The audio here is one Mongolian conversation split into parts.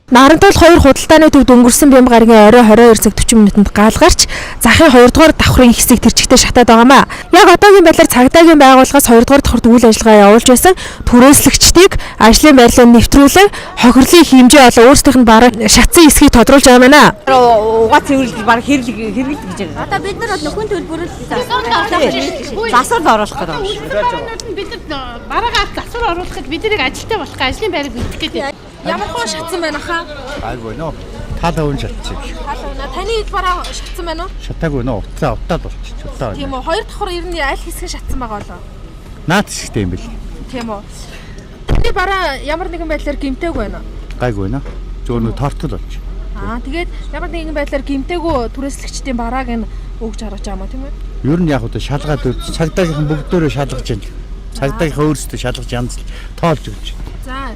Нарантуул 2 худалдааны төвд өнгөрсөн Бямбгаргийн орой 22 цаг 40 минутанд гаалгарч захын 2 дугаар давхрын хэсгийг тэрчгтээ шатаад байгаамаа. Яг одоогийн байдлаар цагдаагийн байгууллагаас 2 дугаар давхарт үйл ажиллагаа явуулж байсан түрээслэгчдийг ажлын байрлалд нэвтрүүлэн хохирлын хэмжээ болон өөрсдийнх нь бараг шатсан эсхийг тодруулж байгаа маа. Угаа цэвэрлэл баг хэрэглэг гэж байна. Одоо бид нар нөхөн төлбөрөөр засвар оруулах гэдэг. Бид нар бараагаар засвар оруулах гэж биднийг ажилтаа болох ажлын байрыг бэлдэх гэдэг. Ямар хөө шатсан байна хаа? Айгүй нөө. Таалаа хүн шатчих. Таалаа. Таны хэд бараа шатсан байна уу? Шатаагүй нөө. Утаад болчих. Утаа. Тийм үү. 2 давхар ер нь аль хэсэг шатсан байгаа болоо? Наад хэсэгтэй юм бэл. Тийм үү. Таны бараа ямар нэгэн байдлаар гимтээгүй байна уу? Гайгүй нөө. Зөв нөө тортол болчих. Тэгээд ямар нэгэн байдлаар гимтээгүй түрээслэгчдийн барааг нь өгж харж байгаа юм тийм үү? Ер нь яг одоо шалгаад цагдаагийнхан бүгдөө шалгаж байна. Цагдаагийнхаа өөрсдөө шалгаж янз тоолж өгч. За.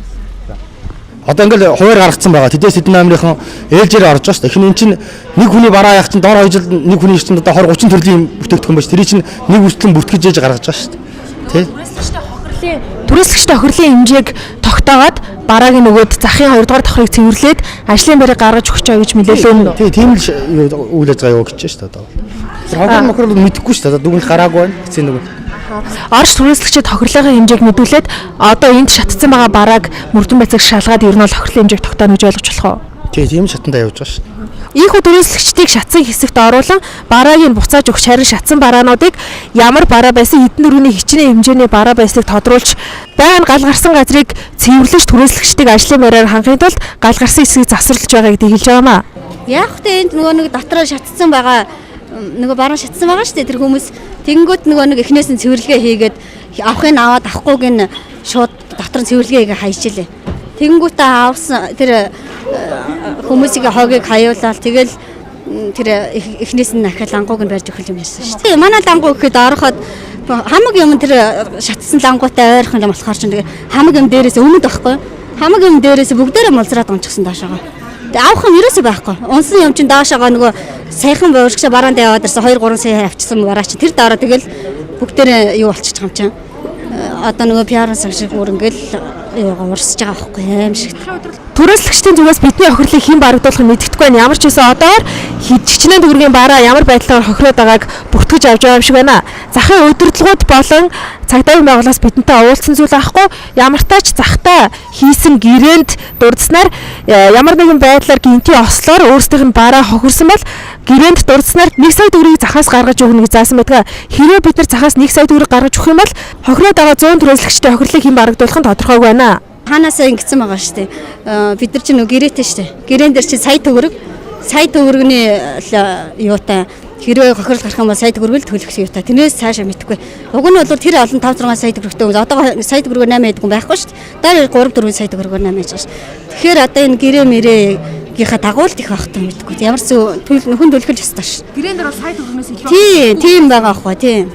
Одоо ингээл хуваар гаргацсан байгаа. Тэдээс эдэн аймгийн ээлжээр орж байгаа шүү дээ. Эхний эн чинь нэг хүний бараа яах чинь доор 2 жил нэг хүний чинь одоо 20 30 төрлийн бүтээгдэхүүн байж. Тэр чинь нэг үстлэн бүртгэж яаж гаргаж байгаа шүү дээ. Тэ? Түрээслэгчтэй хохирлын хэмжээг тогтооод барааг нь өгөөд захын 2 дугаар давхрыг цэвэрлээд ажлын байрыг гаргаж өгч байгаа гэж мэдээлэл өгнө. Тий, тийм л үйл ажиллагаа явуу гэж байна шүү дээ одоо. Хохирол мохирол мэдэхгүй шүү дээ. Дүгнэлт гараагүй байна. Хэцүү нэг. Орч түрээслэгчид хохирлын хэмжээг мэдүүлээд одоо энд шатцсан байгаа барааг мөрдөн байцааг шалгаад ер нь бол хохирлын хэмжээг тогтооно гэж ойлгож болох уу? Тий, тийм шатандаа явж байгаа шүү дээ. Ийхүү түрээслэгчдийг шатсан хэсэгт оруулан барааг нь буцааж өгч харин шатсан бараануудыг ямар бараа байсан эдэн дөрөвний хичнээн хэмжээний бараа байсныг тодруулж байнга гал гарсан газрыг цэвэрлэж түрээслэгчдийг ажлын байраар хангахын тулд гал гарсан хэсгийг засварлаж байгаа гэдгийг хэлж байгаамаа. Яг хөтэ энд нөгөө нэг дотроо шатцсан байгаа нөгөө баруун шатсан байгаа шүү дээ тэр хүмүүс. Тэнгүүт нөгөө нэг эхнээс нь цэвэрлэгээ хийгээд авахыг аваад авахгүйг нь шууд дотор нь цэвэрлэгээ хайжлээ. Тэнгүүтээ авсан тэр хүмүүсийн хоогийг хаяулаад тэгэл тэр эхнээс нь ахиал лангууг нь барьж өгөх юм байсан шүү дээ. Манай лангуу гэхэд ороход хамаг юм тэр шатсан лангуутай ойрхон юм болохоор чинь тэгээ хамаг юм дээрээс өмнөд байхгүй. Хамаг юм дээрээс бүгдээрээ молзраад онцгсон доошоогоо. Тэгээ авах юм ерөөсөй байхгүй. Унсан юм чинь доошоогоо нөгөө саяхан бууршгшаа бараанд яваад ирсэн 2 3 сая авчсан бараа чи тэр дараа тэгэл бүгдээрээ юу болчих юм чинь. Одоо нөгөө пиаранс шиг бүр ингээл урсж байгаа байхгүй юм шиг. Түрээслэгчдийн зүгээс бидний хохирлыг хэн барагдуулах нь мэддэхгүй байна. Ямар ч байсан одоор хичнээн төгрөгийн бараа ямар байдлаар хохироод байгааг бүртгэж авч байгаа юм шиг байна. Захын удирдлагууд болон цагдаагийн байгууллагаас бидэнтэй уулзсан зүйл авахгүй ямар тач захтаа хийсэн гэрээнд дурдсанаар ямар нэгэн байдлаар гинти ослоор өөрсдийнх нь бараа хохирсон бол гэрээнд дурдсанаар 1 сая төгрөгийг захаас гаргаж өгнө гэж заасан байдаг. Хэрвээ бид нар захаас 1 сая төгрөг гаргаж өгөх юм бол хохироод байгаа 100 түрээслэгчтэй хохирлыг хэн барагдуулах нь тодорхойгүй байна. Ханаасаа ингэсэн байгаа шүү дээ. Бид нар чинь нөгөө гэрээтэй шүү дээ. Гэрээн дээр чинь сая төгрөгний юутай хэрвээ хохирол гарах юм бол сая төгрөг л төлөх юутай. Тэрнээс цаашаа мэдхгүй. Уг нь бол тэр олон 5 6 сая төгрөгтэй хүмүүс одоо сая төгрөгөөр 8 хэдгүн байхгүй шүү дээ. Дараа 3 4 сая төгрөгөөр 8 хийж байгаа шүү. Тэгэхээр одоо энэ гэрээ мэрэгийнхаа дагуулт их багтаа мэдгүй. Ямар ч нөхөн төлөх л ёстой шүү. Гэрээн дээр бол сая төгрөгнөөс илүү. Тийм байгаа аахгүй тийм.